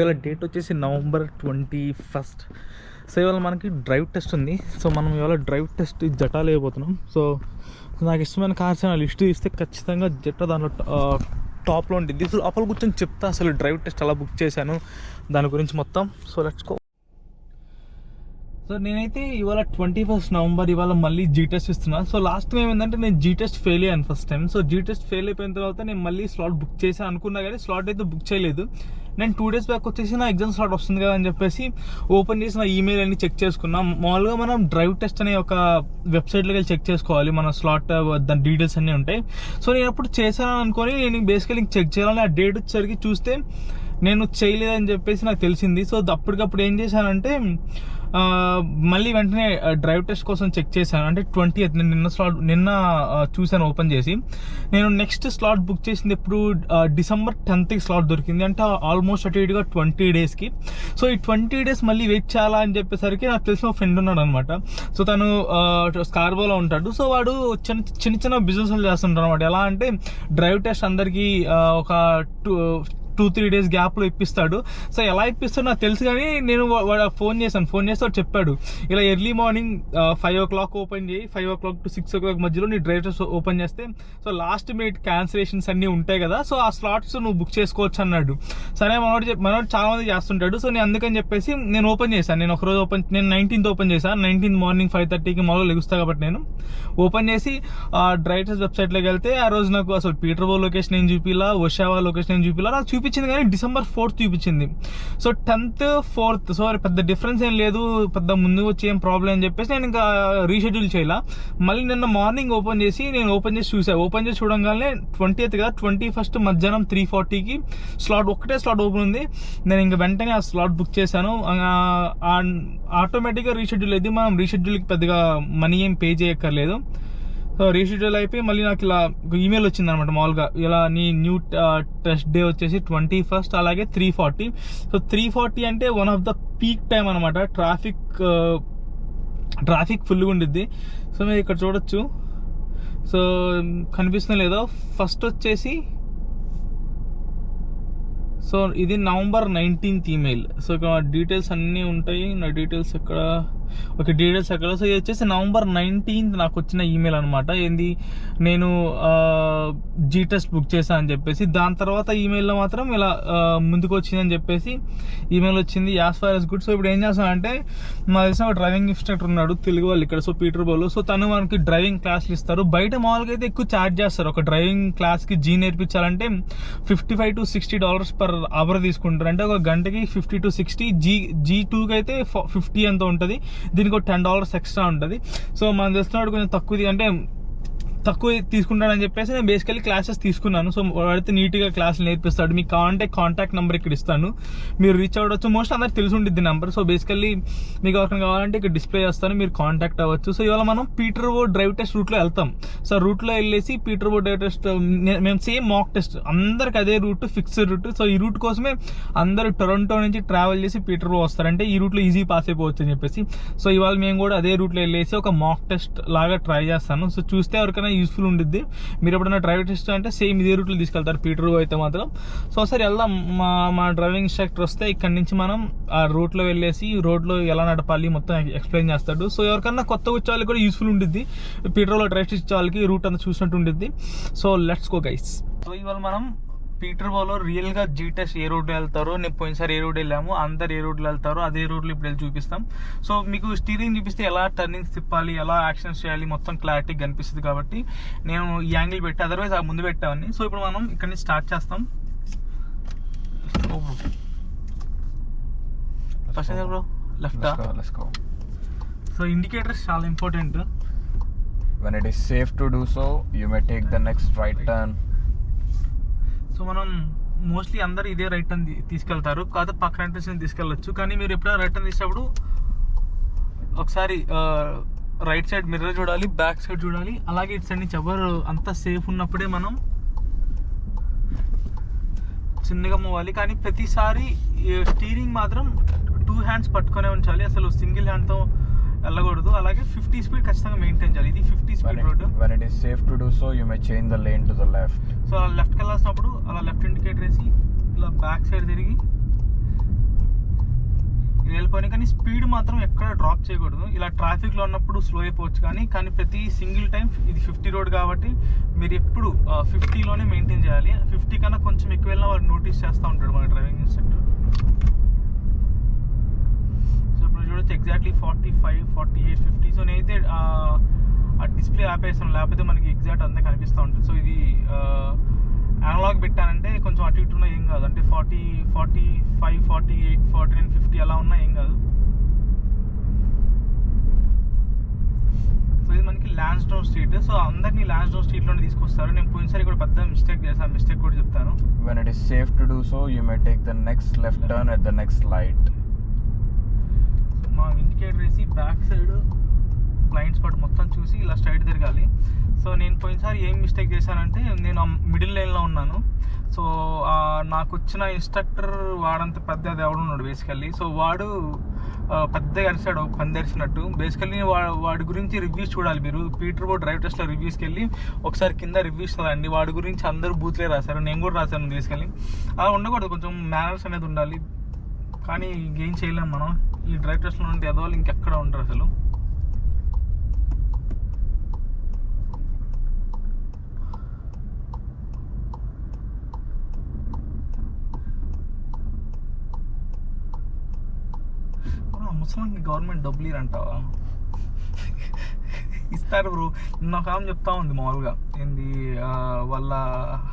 ఇవాళ డేట్ వచ్చేసి November 21st. So ఇవాళ మనకి డ్రైవ్ టెస్ట్ ఉంది. సో మనం ఇవాళ డ్రైవ్ టెస్ట్ జటాలు వేయబోతున్నాం. సో నాకు ఇష్టమైన కార్స్ నా లిస్ట్ ఇస్తే ఖచ్చితంగా జటా దాంట్లో టాప్లో ఉంటుంది. లోపల కూర్చొని చెప్తా అసలు డ్రైవ్ టెస్ట్ ఎలా బుక్ చేశాను దాని గురించి మొత్తం. So let's go. సో నేనైతే ఇవాళ 21st November ఇవాళ మళ్ళీ జీ టెస్ట్ ఇస్తున్నా. సో లాస్ట్ టైం ఏమైందంటే నేను జీ టెస్ట్ ఫెయిల్ అయ్యాను first time. So G test fail అయిపోయిన తర్వాత నేను మళ్ళీ స్లాట్ బుక్ చేశాను అనుకున్నా, కానీ స్లాట్ అయితే బుక్ చేయలేదు. నేను 2 days బ్యాక్ వచ్చేసి నా ఎగ్జామ్ స్లాట్ వస్తుంది కదా అని చెప్పేసి ఓపెన్ చేసి నా ఈమెయిల్ అన్ని చెక్ చేసుకున్నాం. మామూలుగా మనం డ్రైవ్ టెస్ట్ అనే ఒక వెబ్సైట్లోకి వెళ్ళి చెక్ చేసుకోవాలి, మన స్లాట్ దాని డీటెయిల్స్ అన్నీ ఉంటాయి. సో నేను అప్పుడు చేశాను అనుకొని నేను బేసికలీ చెక్ చేయాలని ఆ డేట్ వచ్చేసరికి చూస్తే నేను చేయలేదని చెప్పేసి నాకు తెలిసింది. సో అప్పటికప్పుడు ఏం చేశానంటే మళ్ళీ వెంటనే డ్రైవ్ టెస్ట్ కోసం చెక్ చేశాను. అంటే 20th నిన్న చూశాను ఓపెన్ చేసి. నేను నెక్స్ట్ స్లాట్ బుక్ చేసింది ఎప్పుడు December 10th స్లాట్ దొరికింది. అంటే ఆల్మోస్ట్ అటు ఇటుగా 20 daysకి. సో ఈ 20 days మళ్ళీ వెయిట్ చేయాలా అని చెప్పేసరికి నాకు తెలిసిన ఫ్రెండ్ ఉన్నాడు అనమాట. సో తను స్కార్బోలో ఉంటాడు. సో వాడు చిన్న బిజినెస్లు చేస్తుంటాడు అనమాట. ఎలా అంటే డ్రైవ్ టెస్ట్ అందరికీ ఒక 2-3 days గ్యాప్లో ఇప్పిస్తాడు. సో ఎలా ఇప్పిస్తాడో నాకు తెలుసు, కానీ నేను ఫోన్ చేస్తే వాడు చెప్పాడు, ఇలా ఎర్లీ మార్నింగ్ 5 o'clock ఓపెన్ చేయి, 5 o'clock to 6 o'clock మధ్యలో నీ డ్రైవ్ టెస్ట్ ఓపెన్ చేస్తే సో లాస్ట్ మినిట్ క్యాన్సిలేషన్స్ అన్నీ ఉంటాయి కదా, సో ఆ స్లాట్స్ నువ్వు బుక్ చేసుకోవచ్చు అన్నాడు. సరే మనోడు చాలా మంది చేస్తుంటాడు. సో నేను అందుకని చెప్పేసి నేను ఓపెన్ చేశాను. నేను ఒకరోజు నేను 19th ఓపెన్ చేశాను. 19th మార్నింగ్ 5:30కి మామూలుగా లెగుస్తాను కాబట్టి నేను ఓపెన్ చేసి డ్రైవ్ టెస్ట్ వెబ్సైట్లోకి వెళ్తే ఆ రోజు నాకు అసలు పీటర్బోర్గ్ లొకేషన్ ఏం చూపిలా, ఒషావా లొకేషన్ ఏం చూపిలా, నాకు చూపించింది కానీ December 4th చూపించింది. సో 10th 4th సో పెద్ద డిఫరెన్స్ ఏం లేదు, పెద్ద ముందు వచ్చి ఏం ప్రాబ్లం అని చెప్పేసి నేను ఇంకా రీషెడ్యూల్ చేయాల. మళ్ళీ నిన్న మార్నింగ్ ఓపెన్ చేసి చూసాను. ఓపెన్ చేసి చూడంగానే 20th కదా, 21st మధ్యాహ్నం 3:40కి ఒకటే స్లాట్ ఓపెన్ ఉంది. నేను ఇంకా వెంటనే ఆ స్లాట్ బుక్ చేశాను. ఆటోమేటిక్గా రీషెడ్యూల్ అయింది. మనం రీషెడ్యూల్కి పెద్దగా మనీ ఏం పే చేయక్కర్లేదు. సో రీషెడ్యూల్ అయిపోయి మళ్ళీ నాకు ఇలా ఈమెయిల్ వచ్చింది అనమాట. మామూలుగా ఇలా నీ న్యూ టెస్ట్ డే వచ్చేసి 21st, అలాగే 3:40. సో 3:40 అంటే one of the peak time అనమాట. ట్రాఫిక్ ఫుల్గా ఉండిద్ది. సో మీరు ఇక్కడ చూడొచ్చు. సో కనిపిస్తుంది లేదో, ఫస్ట్ వచ్చేసి సో ఇది November 19th ఈమెయిల్. సో ఇక్కడ డీటెయిల్స్ అన్నీ ఉంటాయి. నా డీటెయిల్స్ ఎక్కడ, ఓకే డీటెయిల్స్ ఎక్కడ. సో ఇది వచ్చేసి November 19th నాకు వచ్చిన ఈమెయిల్ అనమాట. ఏంది, నేను జీ టెస్ట్ బుక్ చేశాను అని చెప్పేసి. దాని తర్వాత ఈమెయిల్లో మాత్రం ఇలా ముందుకు వచ్చిందని చెప్పేసి ఈమెయిల్ వచ్చింది. As far as good. So ఇప్పుడు ఏం చేస్తానంటే, మా తెలిసిన ఒక డ్రైవింగ్ ఇన్స్ట్రక్టర్ ఉన్నాడు, తెలుగు వాళ్ళు ఇక్కడ. సో పీటర్బోర్గ్. సో తను మనకి డ్రైవింగ్ క్లాసులు ఇస్తారు. బయట మామూలుగా అయితే ఎక్కువ ఛార్జ్ చేస్తారు. ఒక డ్రైవింగ్ క్లాస్కి జీ నేర్పించాలంటే $55 to $60 per hour తీసుకుంటారు. అంటే ఒక గంటకి 50 to 60. G2కి అయితే 50 అంత ఉంటుంది. దీనికి ఒక $10 ఎక్స్ట్రా ఉంటుంది. సో మనం తెలిసినప్పుడు కొంచెం తక్కువ తీసుకుంటాడని చెప్పేసి నేను బేసికలీ క్లాసెస్ తీసుకున్నాను. సో వాడితే నీట్గా క్లాసులు నేర్పిస్తాడు. మీ కాంటాక్ట్ నెంబర్ ఇక్కడ ఇస్తాను, మీరు రీచ్ అవ్వచ్చు. మోస్ట్ అందరికి తెలిసి ఉంటుంది నెంబర్. సో బేసికల్లీ మీకు ఎవరికైనా కావాలంటే ఇక్కడ డిస్ప్లే చేస్తాను, మీరు కాంటాక్ట్ అవ్వచ్చు. సో ఇవాళ మనం పీటర్బోర్గ్ డ్రైవ్ టెస్ట్ రూట్లో వెళ్తాం. సో రూట్లో వెళ్ళేసి పీటర్బోర్గ్ డ్రైవ్ టెస్ట్ మేము సేమ్ మాక్ టెస్ట్, అందరికి అదే రూట్, ఫిక్స్డ్ రూట్. సో ఈ రూట్ కోసమే అందరూ టొరంటో నుంచి ట్రావెల్ చేసి పీటర్బోర్గ్ వస్తారంటే ఈ రూట్లో ఈజీ పాస్ అయిపోవచ్చు అని చెప్పేసి. సో ఇవాళ మేము కూడా అదే రూట్లో వెళ్ళేసి ఒక మాక్ టెస్ట్ లాగా ట్రై చేస్తాను. సో చూస్తే ఎవరికైనా యూస్ఫుల్ ఉండిద్ది. మీరు ఎప్పుడైనా డ్రైవ్ టెస్ట్ అంటే సేమ్ ఇదే రూట్లో తీసుకెళ్తారు పీటర్బోర్గ్ అయితే మాత్రం. సో ఒకసారి వెళ్దాం. మా డ్రైవింగ్ ఇన్స్ట్రక్టర్ వస్తే ఇక్కడ నుంచి మనం ఆ రూట్లో వెళ్ళేసి రోడ్లో ఎలా నడపాలి మొత్తం ఎక్స్ప్లెయిన్ చేస్తాడు. సో ఎవరికన్నా కొత్త వచ్చే వాళ్ళకి కూడా యూస్ఫుల్ ఉండిద్ది. పీటర్బోర్గ్లో డ్రైవ్ టెస్ట్ ఇచ్చే వాళ్ళకి రూట్ అంతా చూసినట్టు ఉండిద్ది. So let's go guys. So ఇవాళ మనం పీటర్బోర్గ్లో రియల్గా జీ టెస్ట్ ఏ రూట్లో వెళ్తారో, నేను పోయినసారి ఏ రూట్ వెళ్ళాము, అందరు ఏ రూట్లో వెళ్తారో అదే రూట్లో ఇప్పుడు వెళ్ళి చూపిస్తాం. సో మీకు స్టీరింగ్ చూపిస్తే ఎలా టర్నింగ్స్ తిప్పాలి, ఎలా యాక్షన్స్ చేయాలి మొత్తం క్లారిటీ కనిపిస్తుంది. కాబట్టి నేను ఈ యాంగిల్ పెట్టి, అదర్వైజ్ ఆ ముందు పెట్టామని. సో ఇప్పుడు మనం ఇక్కడ నుంచి స్టార్ట్ చేస్తాం. ఫస్ట్ బ్రో లెఫ్టా? సో ఇండికేటర్స్ చాలా important. When it is safe to do so, you may take the next right turn. So మనం మోస్ట్లీ అందరు ఇదే రైట్ టర్న్ తీసుకెళ్తారు, కాదు పక్కన ఇంటర్సెక్షన్ తీసుకెళ్ళచ్చు. కానీ మీరు ఎప్పుడైనా రైట్ టర్న్ తీసేటప్పుడు ఒకసారి రైట్ సైడ్ మిర్రర్ చూడాలి, బ్యాక్ సైడ్ చూడాలి. అలాగే ఇటు సైడ్ నుంచి ఎవరు అంతా సేఫ్ ఉన్నప్పుడే మనం చిన్నగా మూవాలి. కానీ ప్రతిసారి స్టీరింగ్ మాత్రం 2 hands పట్టుకునే ఉంచాలి, అసలు సింగిల్ హ్యాండ్తో వెళ్ళకూడదు. అలాగే 50 speed ఖచ్చితంగా మెయింటైన్ చేయాలి. ఇది 50 speed road. When it is safe to do so, you may change the lane to the left. So లెఫ్ట్కి వెళ్ళాల్సినప్పుడు అలా లెఫ్ట్ ఇండికేటర్ వేసి ఇలా బ్యాక్ సైడ్ తిరిగి వెళ్ళిపోయి, కానీ స్పీడ్ మాత్రం ఎక్కడ డ్రాప్ చేయకూడదు. ఇలా ట్రాఫిక్లో ఉన్నప్పుడు స్లో అయిపోవచ్చు, కానీ ప్రతి సింగిల్ టైం ఇది 50 రోడ్ కాబట్టి మీరు ఎప్పుడు 50లోనే మెయింటైన్ చేయాలి. 50 కన్నా కొంచెం ఎక్కువ వెళ్ళినా వాడు నోటీస్ చేస్తూ ఉంటాడు మన డ్రైవింగ్ ఇన్స్ట్రక్టర్. సో ఇప్పుడు చూడొచ్చు ఎగ్జాక్ట్లీ 45, 48, 50. సో నేనైతే ఆ డిస్ప్లే ఆపేసాను, లేకపోతే మనకి ఎగ్జాక్ట్ అంతా కనిపిస్తూ ఉంటుంది. సో ఇది అనలాగ్ పెట్టానంటే కొంచెం అటు ఇటు ఉన్నా ఏం కాదు, అంటే 40, 45, 48, 49, 50 అలా ఉన్నా ఏం కాదు. సో ఇది మనకి లాన్స్డౌన్ స్ట్రీట్. సో అందరినీ లాన్స్డౌన్ స్ట్రీట్లోనే తీసుకొస్తారు. నేను పోయినసారి కూడా పెద్ద మిస్టేక్ చేశాను, మిస్టేక్ కూడా చెప్తాను. When it is safe to do so, you may take the next left turn at the next light. మా ఇండికేటర్ వేసి బ్యాక్ సైడ్ బ్లైండ్ స్పాట్ మొత్తం చూసి ఇలా స్ట్రైట్ తిరగాలి. సో నేను పోయినసారి ఏం మిస్టేక్ చేశానంటే, నేను మిడిల్ లైన్లో ఉన్నాను. సో నాకు వచ్చిన ఇన్స్ట్రక్టర్ వాడంత పెద్ద అది ఎవడున్నాడు బేసికల్లీ. సో వాడు పెద్దగా అరిచాడు, పందెరిచినట్టు. బేసికల్లీ వాడి గురించి రివ్యూస్ చూడాలి మీరు. పీటర్ బోర్డ్ డ్రైవ్ టెస్ట్లో రివ్యూస్కి వెళ్ళి ఒకసారి కింద రివ్యూస్ చదవండి. వాడి గురించి అందరూ బూత్లే రాశారు, నేను కూడా రాశాను బేసికల్లీ. అలా ఉండకూడదు, కొంచెం మేనర్స్ అనేది ఉండాలి. కానీ ఏం చేయలేము మనం, ఈ డ్రైవ్ టెస్ట్లో ఉంటే ఎదవాళ్ళు ఇంకెక్కడ ఉంటారు అసలు. ముసలాంకి గవర్నమెంట్ డబ్బులు ఇరంటావా? ఇస్తారు బ్రో. నిన్న ఒక ఆమె చెప్తా ఉంది మామూలుగా, ఏంది వాళ్ళ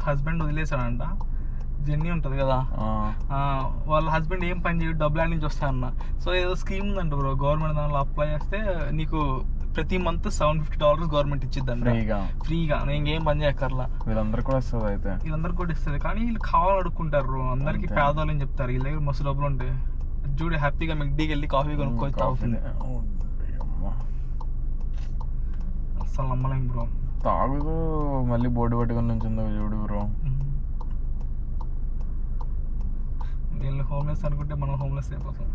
హస్బెండ్ వదిలేశాడంట. జెన్నీ ఉంటుంది కదా, వాళ్ళ హస్బెండ్ ఏం పని చేయడు, డబ్బులు ఆడి నుంచి వస్తాయన్న. సో ఏదో స్కీమ్ ఉందంట బ్రో, గవర్నమెంట్ దానిలో అప్లై చేస్తే నీకు ప్రతి మంత్ $750 గవర్నమెంట్ ఇచ్చిద్దంట ఫ్రీగా. నేను ఇంకేం పని చేయక్కర్లా. వీళ్ళందరికీ కూడా ఇస్తుంది, అయితే వీళ్ళందరికీ కూడా ఇస్తుంది. కానీ వీళ్ళు కావాలని అడుక్కుంటారు, అందరికీ పేదవాళ్ళు అని చెప్తారు. వీళ్ళ దగ్గర మస్తు డబ్బులు ఉంటాయి. చూడు హ్యాపీగా మెక్డీకి వెళ్ళి కాఫీ కొనుక్కొని తాగుతుంది. అసలు నమ్మలేం బ్రో. తాగుతూ మళ్ళీ బోర్డు పట్టుకొని నుంచిందో చూడు బ్రో. వీళ్ళు హోమ్లెస్ అనుకుంటే మనం హోమ్లెస్ అయిపోతాం.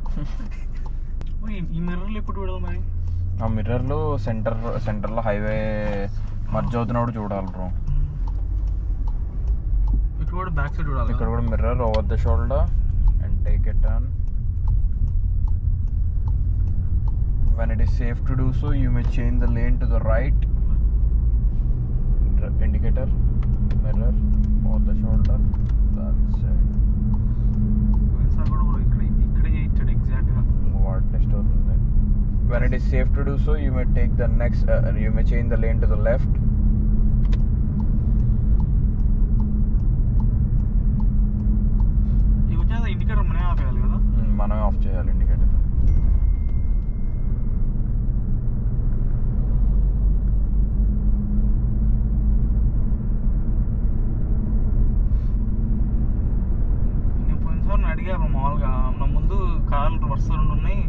ఈ మిర్రర్లు ఎప్పుడు చూడాలి మరి? ఆ మిర్రర్లు సెంటర్లో హైవే మర్జ్ అవుతున్నప్పుడు చూడాలి బ్రో. ఇక్కడ కూడా బ్యాక్ సైడ్ చూడాలి. ఇక్కడ కూడా mirror over the shoulder and take a turn. When it is safe to do so, you may change the lane to the right. Indicator, mirror, over the shoulder. That's it. ఇక్కడే ఇచ్చాడు exact గా. What test అవుతుంది? When it is safe to do so, you may take the next. You may change the lane to the left. Indicator మనమే of చేయాలి కదా? మనమే of చేయాలి indicator. అడిగారు మామూలుగా, నా ముందు కార్లు వరుస 2 ఉన్నాయి,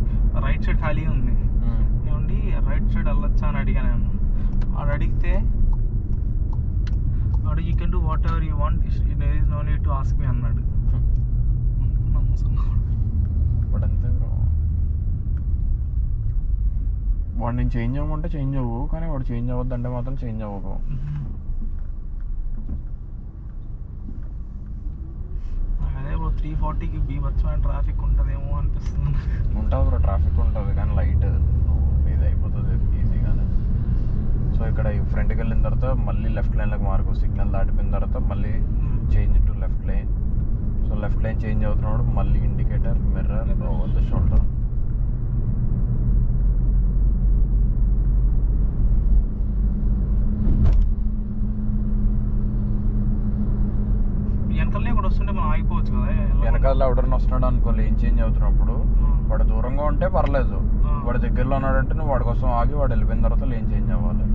రైట్ సైడ్ ఖాళీగా ఉంది. ఏమండి రైట్ సైడ్ వెళ్ళొచ్చా అని అడిగాను నేను. వాడు అడిగితే వాడు you can do whatever you want, there is no need to ask me అన్నాడు. వాడు అంతే బ్రో. వాడు నేను చేంజ్ అవ్వమంటే చేంజ్ అవ్వు, కానీ వాడు చేంజ్ అవ్వద్దంటే మాత్రం చేంజ్ అవ్వకు. అదే బ్రో 340కి బీభత్సమైన ట్రాఫిక్ ఉంటుందేమో అనిపిస్తుంది. ఉంటుంది బ్రో, ట్రాఫిక్ ఉంటుంది, కానీ లైట్ ఇది అయిపోతుంది ఈజీగానే. సో ఇక్కడ ఫ్రంట్కి వెళ్ళిన తర్వాత మళ్ళీ లెఫ్ట్ లైన్లోకి మార్కు. సిగ్నల్ దాటిపోయిన తర్వాత మళ్ళీ change to left line. So left line change అవుతున్నాడు, మళ్ళీ indicator, mirror, over the shoulder. వెనకాలనే కూడా వస్తుంటే మనం ఆగిపోవచ్చు కదా. వెనకాల ఎవడన్నా వస్తున్నాడు అనుకో, లేన్ చేంజ్ అవుతున్నప్పుడు వాడు దూరంగా ఉంటే పర్లేదు, వాడు దగ్గరలో ఉన్నాడంటే నువ్వు వాడి కోసం ఆగి వాడు వెళ్ళిపోయిన తర్వాత లేన్ చేంజ్ అవ్వాలి.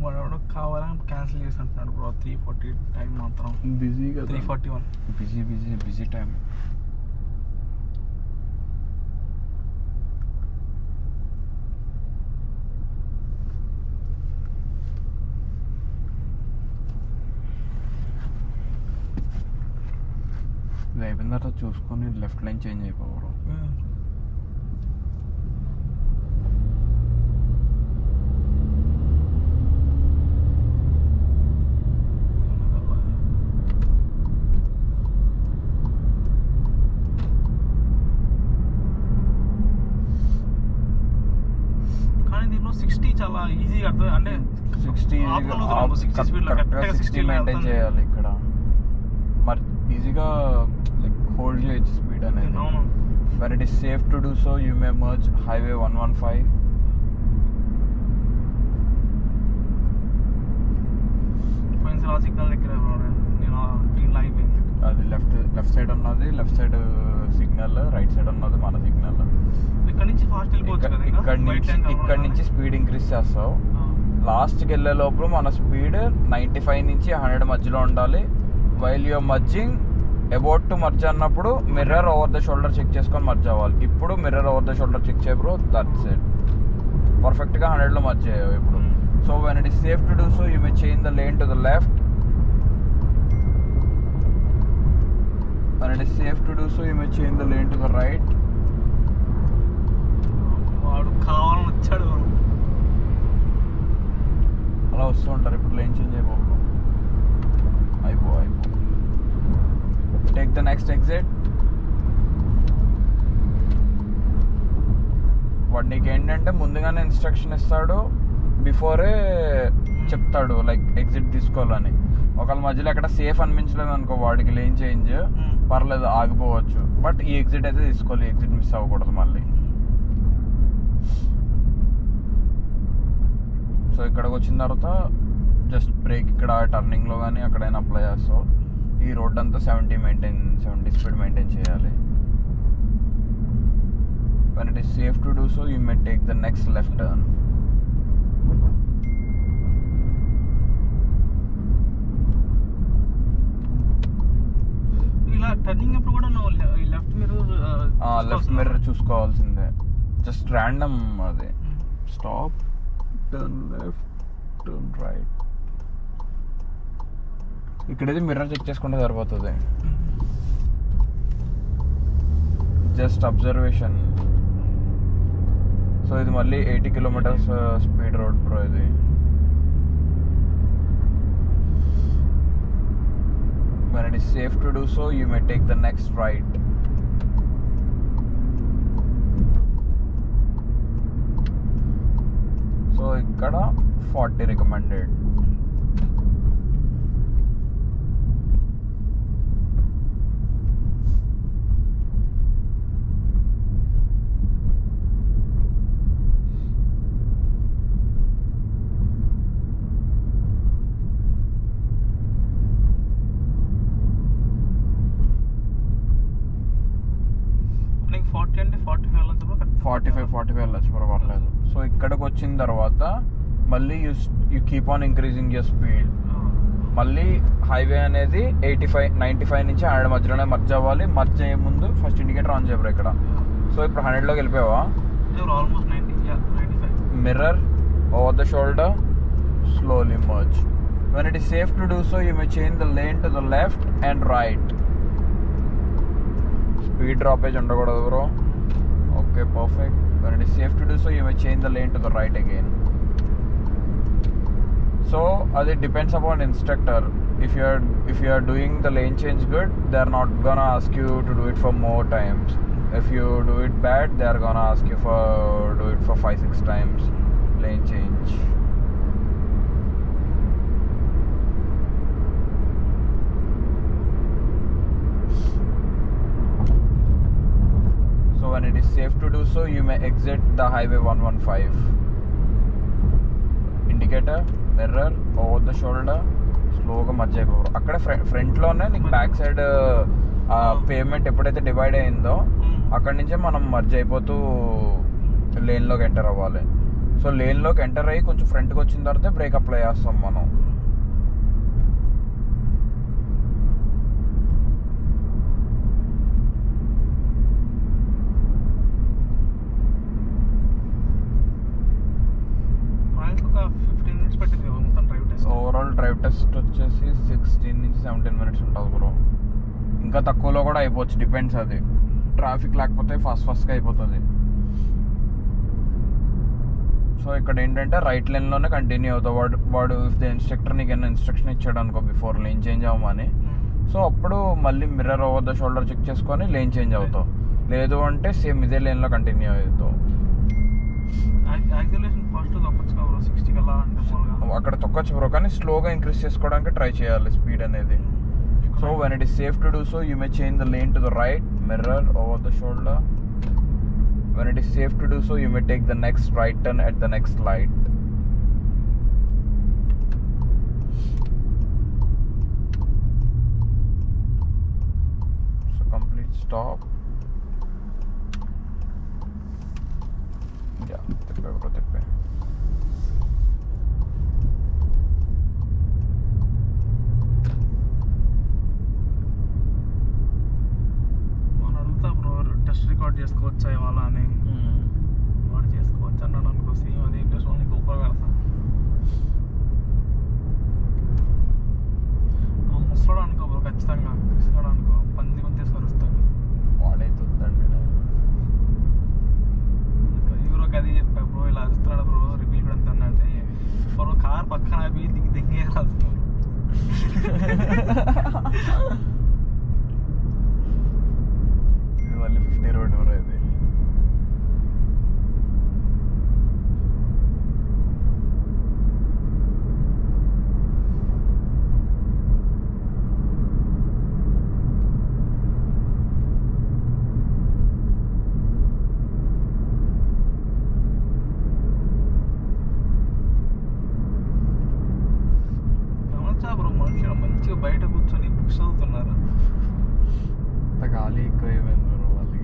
వాడు కావాలని క్యాన్సిల్ చేసినట్టున్నాడు బ్రో. 340 టైం మాత్రం బిజీగా, 341 బిజీ టైం. తర్వాత చూసుకొని లెఫ్ట్ లైన్ చేంజ్ అయిపోవడం. కానీ దీంట్లో 60 చాలా ఈజీగా అర్థం, అంటే 60 మెయింటైన్ చేయాలి ఇక్కడ. మరి ఈజీగా లైక్ హోల్డ్ చేయొచ్చు స్పీడ్ అనేది. When it is safe to do so, you may merge highway 115. Signal దగ్గర నేను గ్రీన్ లైన్ అయిపోయింది. అది లెఫ్ట్ సైడ్ ఉన్నది left side signal, right side ఉన్నది మన సిగ్నల్. ఇక్కడ నుంచి ఫాస్ట్ వెళ్ళిపోవచ్చు కదా. ఇక్కడ నుంచి స్పీడ్ ఇంక్రీజ్ చేస్తావు. లాస్ట్కి వెళ్ళే లోపల మన స్పీడ్ 95 నుంచి 100 మధ్యలో ఉండాలి. While you're merging, about to merge అన్నప్పుడు mirror over the shoulder check చేసుకొని మర్జ్ అవ్వాలి. ఇప్పుడు mirror over the shoulder check చేయబ్రో, దట్స్ ఇట్. పర్ఫెక్ట్గా 100లో మర్జ్ అయ్యావు ఇప్పుడు. So when it is safe to do so you may change the lane to the left. When it is safe to do so, you may change the lane to the right. వాడు కావాలని వచ్చాడు. అలా వస్తూ ఉంటారు. ఇప్పుడు lane change అయిపో. Take the next exit. వాడు నీకు ఏంటంటే ముందుగానే ఇన్స్ట్రక్షన్ ఇస్తాడు, బిఫోరే చెప్తాడు లైక్ ఎగ్జిట్ తీసుకోవాలని. ఒకళ్ళ మధ్యలో ఎక్కడ సేఫ్ అనిపించలేదు అనుకో వాడికి లేన్ చేంజ్, పర్లేదు ఆగిపోవచ్చు. బట్ ఈ ఎగ్జిట్ అయితే తీసుకోవాలి, ఎగ్జిట్ మిస్ అవ్వకూడదు మళ్ళీ. సో ఇక్కడికి వచ్చిన తర్వాత జస్ట్ బ్రేక్ ఇక్కడ టర్నింగ్లో కానీ అక్కడైనా అప్లై చేస్తావు. ఈ రోడ్ అంతా 70 స్పీడ్ మెయింటైన్ చేయాలి. when it is safe to do so, you may take the next left turn. ఇలా టర్నింగ్ అప్పుడు కూడా లెఫ్ట్ మిర్రర్ చూసుకోవాల్సిందే. జస్ట్ ర్యాండమ్ అది. Stop, turn left, turn right. ఇక్కడైతే మిర్రర్ చెక్ చేసుకుంటే సరిపోతుంది. Just observation. సో ఇది మళ్ళీ 80 కిలోమీటర్స్ స్పీడ్ రోడ్ బ్రో ఇది. When it is safe to do so, you may take the next right. So ఇక్కడ 40 recommended. నీకు 40 అంటే 45 వెళ్ళొచ్చు బ్రో. 45 వెళ్ళచ్చు పర్వాలేదు. సో ఇక్కడికి వచ్చిన తర్వాత మళ్ళీ you keep on increasing your speed. మళ్ళీ హైవే అనేది 95 నుంచి 100 మధ్యలోనే మర్జ్ అవ్వాలి. మర్జ్ అయ్యే ముందు ఫస్ట్ ఇండికేటర్ ఆన్ చేయరు ఇక్కడ. సో ఇప్పుడు 100లోకి వెళ్ళిపోయావా? Almost 95. Mirror over the shoulder, slowly merge. When it is safe to do so, you may change the lane to the left and right. Speed droppage ఉండకూడదు bro. Okay, perfect. When it is safe to do so, you may change the lane to the right again. So it depends upon instructor. If you are doing the lane change good, they are not gonna ask you to do it for more times. If you do it bad, they are gonna ask you for do it for 5-6 times lane change. So when it is safe to do so, you may exit the highway 115. Indicator, mirror, over the shoulder, స్లోగా merge అయిపోరు. అక్కడ ఫ్రంట్లోనే నీకు back side payment ఎప్పుడైతే divide అయిందో అక్కడి నుంచే మనం merge అయిపోతూ లేన్లోకి enter అవ్వాలి. సో లేన్లోకి ఎంటర్ అయ్యి కొంచెం ఫ్రంట్కి వచ్చిన తర్వాత బ్రేక్ అప్లై చేస్తాం మనం. ఓవరాల్ డ్రైవ్ టెస్ట్ వచ్చేసి 16 నుంచి 17 మినిట్స్ ఉంటుంది బ్రో. ఇంకా తక్కువలో కూడా అయిపోవచ్చు, డిపెండ్స్. అది ట్రాఫిక్ లేకపోతే ఫాస్ట్గా అయిపోతుంది. సో ఇక్కడ ఏంటంటే రైట్ లైన్లోనే కంటిన్యూ అవుతావు. వాడు ఇఫ్ ద ఇన్స్ట్రక్టర్ నీకు ఏమైనా ఇన్స్ట్రక్షన్ ఇచ్చాడు అనుకో బిఫోర్ లేన్ చేంజ్ అవ్వమని, సో అప్పుడు మళ్ళీ mirror over the shoulder check చేసుకొని లేన్ చేంజ్ అవుతావు. లేదు అంటే సేమ్ ఇదే లేన్లో కంటిన్యూ అవుతావు. అక్కడ తొక్కొచ్చు బ్రో, కానీ స్లోగా ఇంక్రీజ్ చేసుకోవడానికి ట్రై చేయాలి స్పీడ్ అనేది. So when it is safe to do so you may change the lane to the right, mirror over the shoulder. When it is safe to do so, you may take the next right turn at the next light. So complete stop. Yeah, tippe. Record చేసుకోవచ్చా ఇవాళ అని వాడు చేసుకోవచ్చు అన్నాడు అనుకో. Same అదే place నీకు ఉపయోగపడతా. ముసలాడు అనుకో బ్రో, ఖచ్చితంగా తీసుకురాడు అనుకో, పంది తీసుకొని వస్తాడు వాడైతుందండి. బ్రో అది చెప్పా బ్రో, ఇలా అరుస్తున్నాడు బ్రో, రిపీల్ కూడా ఎంత అంటే బ్రో కార్ పక్కన ఆపి దింగే రాస్తున్నాడు. మళ్ళీ 50 రోడ్ బ్రో ఇది. గమనించా బ్రో, మనుషులు మంచిగా బయట కూర్చొని బుక్స్ చదువుతున్నారు. అంత గాలి ఎక్కువ అయిపోయింది బ్రో వాళ్ళకి.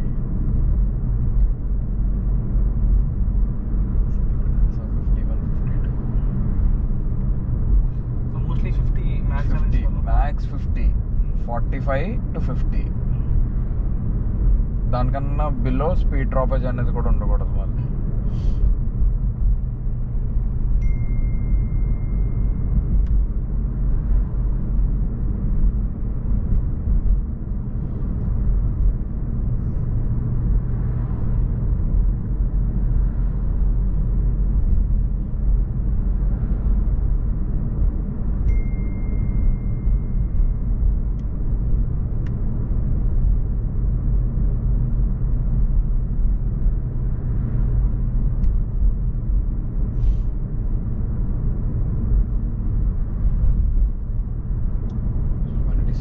So 51, 52. So mostly 50 max 50 max 50, 45 to 50. దానికన్నా బిలో స్పీడ్ డ్రాపేజ్ అనేది కూడా ఉండకూడదు మళ్ళీ.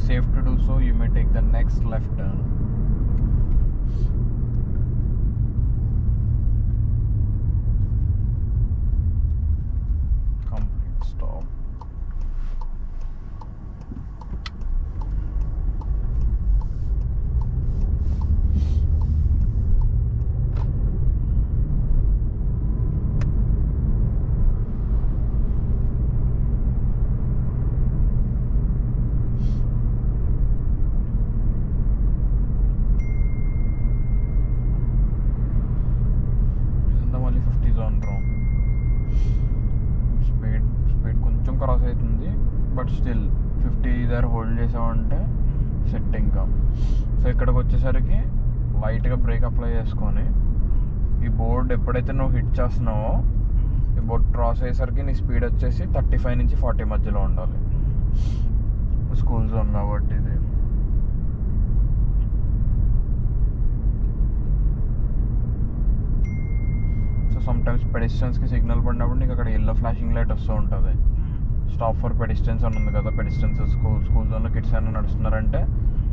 Safe to do so, you may take the next left turn. Complete stop. Speed కొంచెం క్రాస్ అవుతుంది, బట్ స్టిల్ 50 దగ్గర హోల్డ్ చేసామంటే సెట్. ఇంకా సో ఇక్కడికి వచ్చేసరికి లైట్గా బ్రేక్ అప్లై చేసుకొని ఈ బోర్డ్ ఎప్పుడైతే నువ్వు హిట్ చేస్తున్నావో ఈ బోర్డ్ క్రాస్ అయ్యేసరికి నీ స్పీడ్ వచ్చేసి 35 నుంచి 40 మధ్యలో ఉండాలి. స్కూల్ జోన్ కాబట్టి ఇది. సో సమ్ టైమ్స్ పెడిస్టెన్స్కి సిగ్నల్ పడినప్పుడు నీకు అక్కడ ఎల్లో ఫ్లాషింగ్ లైట్ వస్తూ ఉంటుంది. స్టాప్ ఫర్ పెడిస్టెన్స్ అని ఉంది కదా, పెడిస్టెన్స్ స్కూల్ జోన్లో కిడ్స్ అయినా నడుస్తున్నారంటే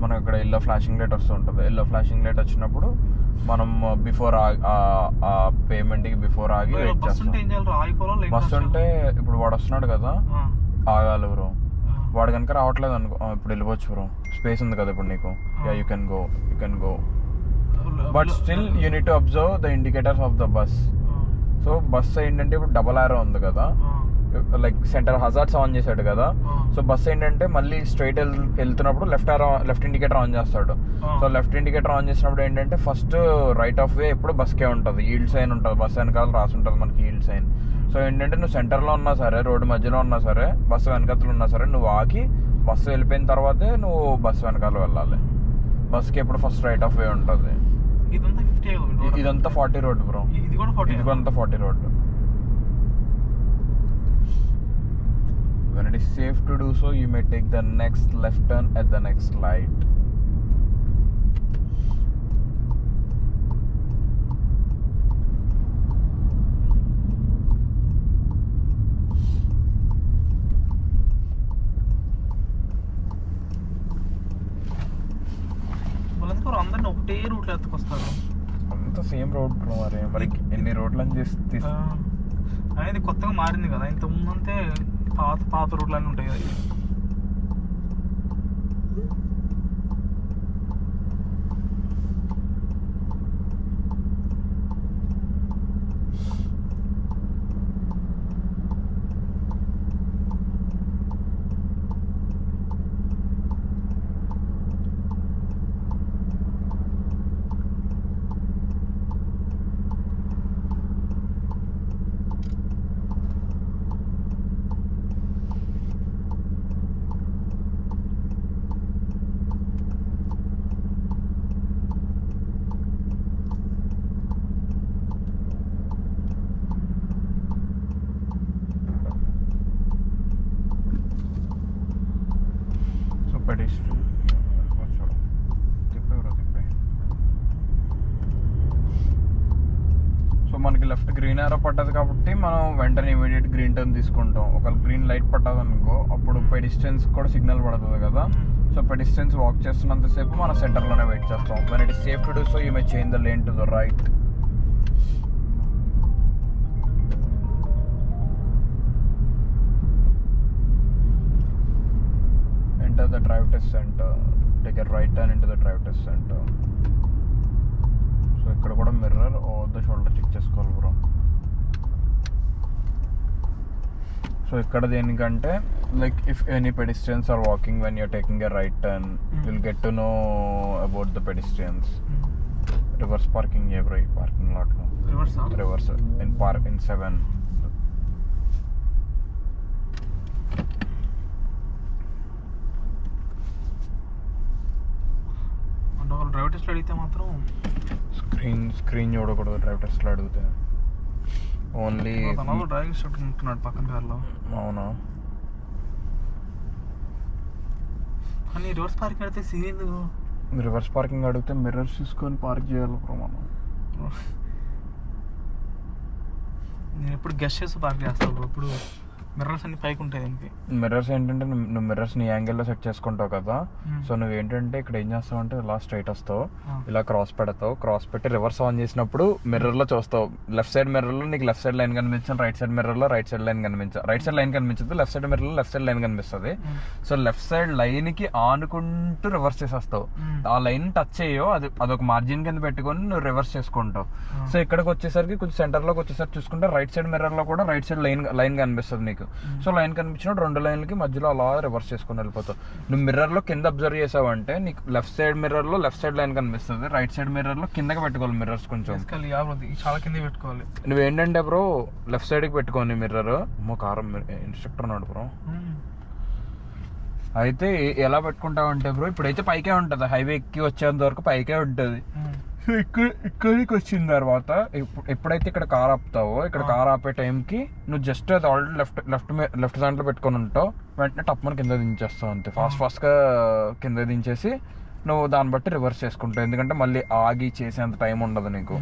మనకు అక్కడ ఎల్లో ఫ్లాషింగ్ లైట్ వస్తూ ఉంటుంది. ఎల్లో ఫ్లాషింగ్ లైట్ వచ్చినప్పుడు మనం బిఫోర్ పేమెంట్కి బిఫోర్ ఆగి వెయిట్ చేస్తాం. బస్సు ఉంటే ఇప్పుడు వాడు వస్తున్నాడు కదా, ఆగాలి బ్రో. వాడు కనుక రావట్లేదు అనుకో, ఇప్పుడు వెళ్ళిపోవచ్చు బ్రో, స్పేస్ ఉంది కదా ఇప్పుడు నీకు. Yeah you can go but still you need to observe the indicators of the bus. So bus ఏంటంటే ఇప్పుడు డబల్ ఆరో ఉంది కదా, లైక్ సెంటర్ హజార్డ్స్ ఆన్ చేశాడు కదా. సో బస్ ఏంటంటే మళ్ళీ స్ట్రైట్ వెళ్తున్నప్పుడు లెఫ్ట్ ఇండికేటర్ ఆన్ చేస్తాడు. సో లెఫ్ట్ ఇండికేటర్ ఆన్ చేసినప్పుడు ఏంటంటే ఫస్ట్ రైట్ ఆఫ్ వే ఎప్పుడు బస్కే ఉంటుంది, ఈల్డ్ సైన్ ఉంటుంది, బస్ వెనకాల రాసి ఉంటుంది మనకి ఈల్డ్ సైన్. సో ఏంటంటే నువ్వు సెంటర్లో ఉన్నా సరే, రోడ్డు మధ్యలో ఉన్నా సరే, బస్సు వెనకతలు ఉన్నా సరే, నువ్వు ఆగి బస్సు వెళ్ళిపోయిన తర్వాతే నువ్వు బస్సు వెనకాల వెళ్ళాలి. బస్కి ఎప్పుడు ఫస్ట్ రైట్ ఆఫ్ వే ఉంటుంది. ఇదంతా 50 ఇదంతా 40 రోడ్ బ్రో. ఇది కూడా 40. ఇది అంతా 40 road. When it is safe to do so, you may take the next left turn at the next light. వాళ్ళందరూ అందరిని ఒకటే రూట్లో ఎత్తుకొస్తారు. అంత సేమ్ రోడ్ బ్రో. మరి ఎన్ని రోడ్లు అని చేసి అనేది కొత్తగా మారింది కదా, ఇంత ముందంతే పాత రూట్లు అన్నీ ఉంటాయి కదా. సో మనకి లెఫ్ట్ గ్రీన్ ఏరో పడ్డది కాబట్టి మనం వెంటనే ఇమీడియట్ గ్రీన్ టర్న్ తీసుకుంటాం. ఒకవేళ గ్రీన్ లైట్ పడ్డది అనుకో, అప్పుడు పెడిస్టెన్స్ కూడా సిగ్నల్ పడుతుంది కదా. సో పెడిస్టెన్స్ వాక్ చేస్తున్నంతసేపు మనం సెంటర్లోనే వెయిట్ చేస్తాం. When it is safe to do so you may change the lane to the right. Enter the drive test center. Take a right turn into the drive test center. So ఇక్కడ కూడా mirror over the shoulder check చేసుకోవాలి bro. So ఇక్కడ దేనికంటే like if any pedestrians are walking when you're taking a right turn will get to know about the pedestrians. Reverse parking ఏ bro ఈ parking లాట్లో. Reverse in 7. Drive test అడిగితే మాత్రం screen చూడకూడదు. Drive టెస్ట్లో అడిగితే ఓన్లీ డ్రైవింగ్ ఇన్స్ట్రక్టర్ ఉంటున్నాడు పక్కన కార్లో. అవునా? కానీ రివర్స్ పార్కింగ్ అడిగితే సీన్ రివర్స్ పార్కింగ్ అడిగితే మిర్రర్స్ తీసుకొని పార్క్ చేయాలి బ్రో మనం. నేను ఎప్పుడు గెస్ట్ చేసి పార్క్ చేస్తాను. ఇప్పుడు మిర్రర్స్ అన్ని పైకి ఉంటాయి దీనికి. మిర్రర్స్ ఏంటంటే నువ్వు మిర్రర్స్ నీ యాంగిల్లో సెట్ చేసుకుంటావు కదా. సో నువ్వు ఏంటంటే ఇక్కడ ఏం చేస్తావు అంటే ఇలా స్ట్రైట్ వస్తావు, ఇలా క్రాస్ పెడతావు. క్రాస్ పెట్టి రివర్స్ ఆన్ చేసినప్పుడు మిర్రర్లో చూస్తావు. లెఫ్ట్ సైడ్ మిర్రర్లో నీకు లెఫ్ట్ సైడ్ లైన్ కనిపించాలి, రైట్ సైడ్ మిర్రర్లో రైట్ సైడ్ లైన్ కనిపించాలి. రైట్ సైడ్ లైన్ కనిపించదు, లెఫ్ట్ సైడ్ మిర్రర్లో లెఫ్ట్ సైడ్ లైన్ కనిపిస్తుంది. సో లెఫ్ట్ సైడ్ లైన్కి ఆనుకుంటూ రివర్స్ చేసేస్తావు. ఆ లైన్ టచ్ చేయో అదొక మార్జిన్ కింద పెట్టుకొని నువ్వు రివర్స్ చేసుకుంటావు. సో ఇక్కడికి వచ్చేసరికి కొంచెం సెంటర్లోకి వచ్చేసరికి చూసుకుంటే రైట్ సైడ్ మిర్రర్లో కూడా రైట్ సైడ్ లైన్ కనిపిస్తుంది నీకు. సో లైన్ కనిపించినప్పుడు 2 లైన్లకి మధ్యలో అలా రివర్స్ చేసుకుని వెళ్ళిపోతావు. నువ్వు మిర్రర్లో కింద అబ్జర్వ్ చేసావంటే నీకు లెఫ్ట్ సైడ్ మిర్రర్లో లెఫ్ట్ సైడ్ లైన్ కనిపిస్తుంది, రైట్ సైడ్ మిర్రర్లో కిందకి పెట్టుకోవాలి మిర్రర్స్ కొంచెం. చాలా కింద పెట్టుకోవాలి. నువ్వేంటంటే బ్రో లెఫ్ట్ సైడ్కి పెట్టుకోని మిర్రర్. కారం ఇన్స్ట్రక్టర్ ఉన్నాడు బ్రో. అయితే ఎలా పెట్టుకుంటావు అంటే బ్రో ఇప్పుడైతే పైకే ఉంటుంది, హైవే ఎక్కి వచ్చేంత వరకు పైకే ఉంటుంది. సో ఇక్కడికి వచ్చిన తర్వాత ఎప్పుడైతే ఇక్కడ కార్ ఆపుతావో, ఇక్కడ కార్ ఆపే టైంకి నువ్వు జస్ట్ అది ఆల్రెడీ లెఫ్ట్ దాంట్లో పెట్టుకొని ఉంటావు. వెంటనే టప్మని కింద దించేస్తావు అంతే. ఫాస్ట్గా కింద దించేసి నువ్వు దాన్ని బట్టి రివర్స్ చేసుకుంటావు. ఎందుకంటే మళ్ళీ ఆగి చేసేంత టైం ఉండదు నీకు.